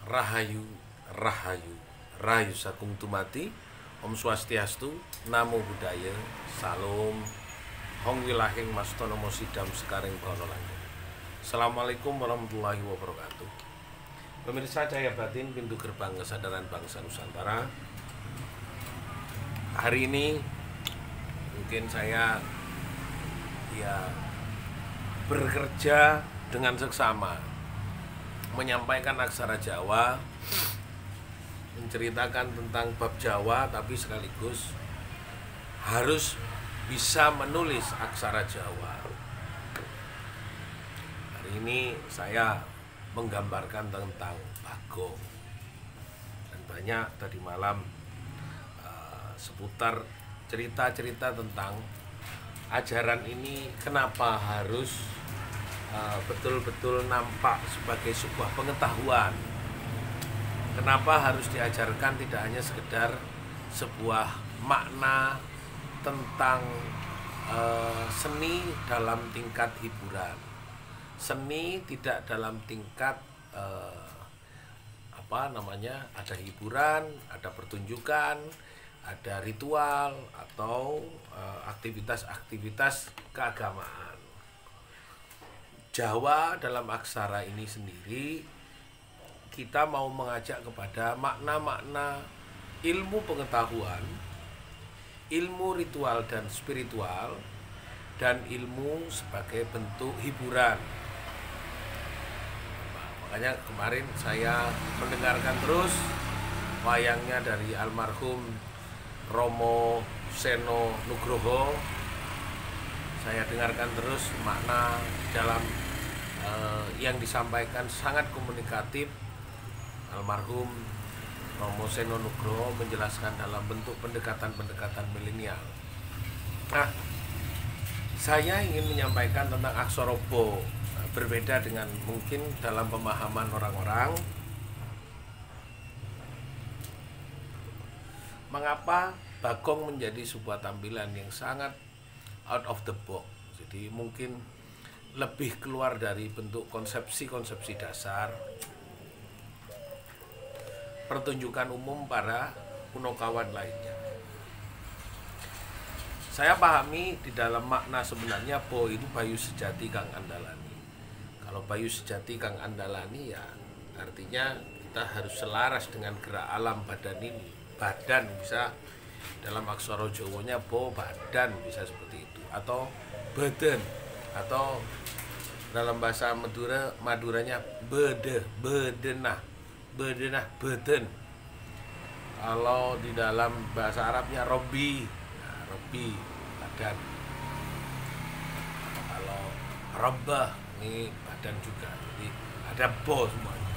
Rahayu, Rahayu, Rahayu Sagung Tumati, Om Swastiastu, Namo Buddhaya, Salam, Hong Wilahing Mastonomo Sidam Sekaring Bono Langit. Assalamualaikum warahmatullahi wabarakatuh. Pemirsa Cahaya Batin, pintu gerbang kesadaran bangsa Nusantara. Hari ini mungkin saya bekerja dengan seksama menyampaikan aksara Jawa, menceritakan tentang bab Jawa, tapi sekaligus harus bisa menulis aksara Jawa. Hari ini saya menggambarkan tentang Bagong, dan banyak tadi malam seputar cerita-cerita tentang ajaran ini kenapa harus betul-betul nampak sebagai sebuah pengetahuan. Kenapa harus diajarkan tidak hanya sekedar sebuah makna tentang seni dalam tingkat hiburan. Seni tidak dalam tingkat ada hiburan, ada pertunjukan, ada ritual atau aktivitas-aktivitas keagamaan. Jawa dalam aksara ini sendiri kita mau mengajak kepada makna-makna ilmu pengetahuan, ilmu ritual dan spiritual, dan ilmu sebagai bentuk hiburan. Makanya kemarin saya mendengarkan terus wayangnya dari almarhum Romo Seno Nugroho. Saya dengarkan terus makna dalam yang disampaikan sangat komunikatif. Almarhum Romo Seno Nugroho menjelaskan dalam bentuk pendekatan-pendekatan milenial. Nah, saya ingin menyampaikan tentang aksara-Ba, berbeda dengan mungkin dalam pemahaman orang-orang. Mengapa Bagong menjadi sebuah tampilan yang sangat out of the box? Jadi mungkin lebih keluar dari bentuk konsepsi-konsepsi dasar pertunjukan umum para punokawan lainnya. Saya pahami di dalam makna sebenarnya Ba itu bayu sejati kang andalani. Kalau bayu sejati kang andalani ya artinya kita harus selaras dengan gerak alam badan ini. Badan bisa dalam aksara Jawanya Ba, badan bisa seperti itu, atau badan, atau dalam bahasa Maduranya bedenah, beden. Kalau di dalam bahasa Arabnya robi, robi badan. Kalau robbah ini badan juga, jadi ada Ba semuanya.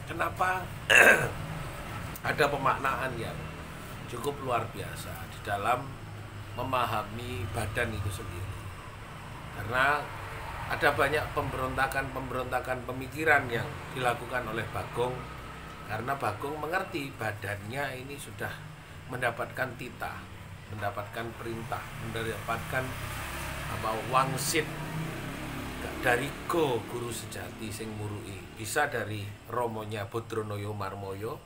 Kenapa ada pemaknaan yang cukup luar biasa di dalam memahami badan itu sendiri? Karena ada banyak pemberontakan pemikiran yang dilakukan oleh Bagong, karena Bagong mengerti badannya ini sudah mendapatkan titah, mendapatkan perintah, mendapatkan wangsit dari guru sejati sing murui, bisa dari romonya Bodronoyo Marmoyo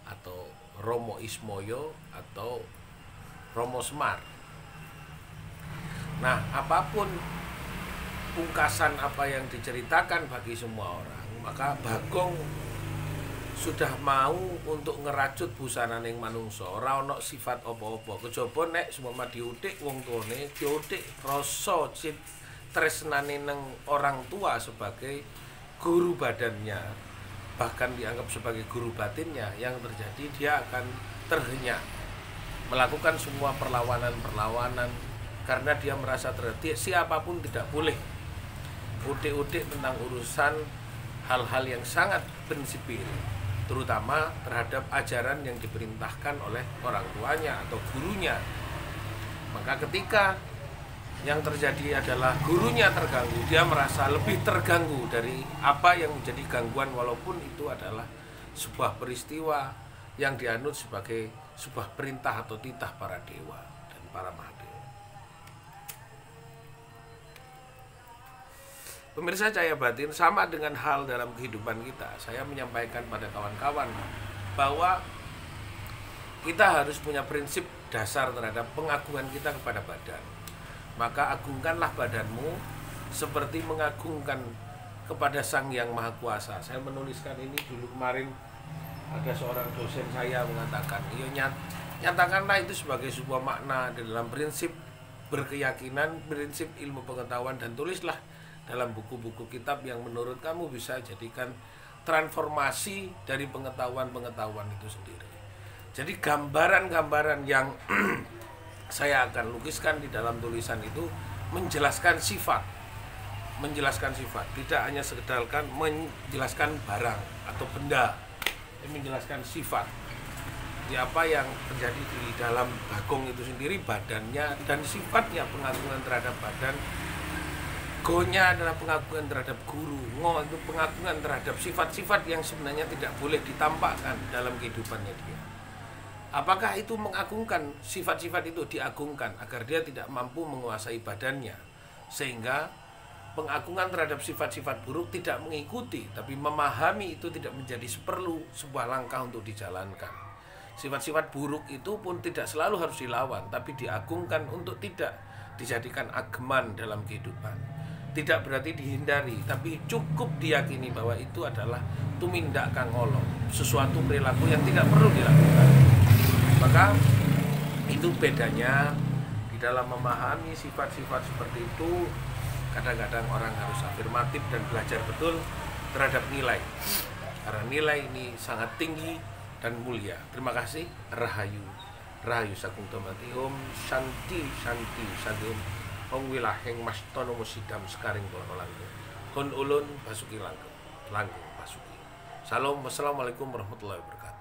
atau Romo Ismoyo atau Romo Semar. Nah, apapun pungkasan apa yang diceritakan bagi semua orang, maka Bagong sudah mau untuk ngeracut busana ning manungsa, ora ana sifat apa-apa. Kejaba nek sumama diutik wong tuane, diutik rasa tresnane nang orang tua sebagai guru badannya, bahkan dianggap sebagai guru batinnya, yang terjadi dia akan terhenyak melakukan semua perlawanan karena dia merasa terhenti. Siapapun tidak boleh utik-utik tentang urusan hal-hal yang sangat prinsipil, terutama terhadap ajaran yang diperintahkan oleh orang tuanya atau gurunya. Maka ketika yang terjadi adalah gurunya terganggu, dia merasa lebih terganggu dari apa yang menjadi gangguan, walaupun itu adalah sebuah peristiwa yang dianut sebagai sebuah perintah atau titah para dewa dan para mahadewa. Pemirsa Cahaya Batin, sama dengan hal dalam kehidupan kita. Saya menyampaikan pada kawan-kawan bahwa kita harus punya prinsip dasar terhadap pengagungan kita kepada badan. Maka agungkanlah badanmu seperti mengagungkan kepada Sang Yang Maha Kuasa. Saya menuliskan ini dulu kemarin, ada seorang dosen saya mengatakan, nyatakanlah itu sebagai sebuah makna dalam prinsip berkeyakinan, prinsip ilmu pengetahuan, dan tulislah dalam buku-buku kitab yang menurut kamu bisa jadikan transformasi dari pengetahuan-pengetahuan itu sendiri. Jadi gambaran-gambaran yang saya akan lukiskan di dalam tulisan itu menjelaskan sifat, tidak hanya sekedarkan menjelaskan barang atau benda, menjelaskan sifat. Apa yang terjadi di dalam Bagong itu sendiri, badannya dan sifatnya, pengagungan terhadap badan. Go-nya adalah pengagungan terhadap guru, ngo itu pengagungan terhadap sifat-sifat yang sebenarnya tidak boleh ditampakkan dalam kehidupannya dia. Apakah itu mengagungkan, sifat-sifat itu diagungkan agar dia tidak mampu menguasai badannya, sehingga pengagungan terhadap sifat-sifat buruk tidak mengikuti, tapi memahami itu tidak menjadi seperlu sebuah langkah untuk dijalankan. Sifat-sifat buruk itu pun tidak selalu harus dilawan, tapi diagungkan untuk tidak dijadikan ageman dalam kehidupan. Tidak berarti dihindari, tapi cukup diyakini bahwa itu adalah tumindak kang olo, sesuatu perilaku yang tidak perlu dilakukan. Maka itu bedanya di dalam memahami sifat-sifat seperti itu. Kadang-kadang orang harus afirmatif dan belajar betul terhadap nilai, karena nilai ini sangat tinggi dan mulia. Terima kasih. Rahayu, Rahayu Sagung Tomati, Om Santi Santi Sadum, Om Wilaheng Mas Tono Musidam Sekaring Bono Langgeng, Kun Ulun Basuki Langgeng Basuki. Salam, wassalamualaikum warahmatullahi wabarakatuh.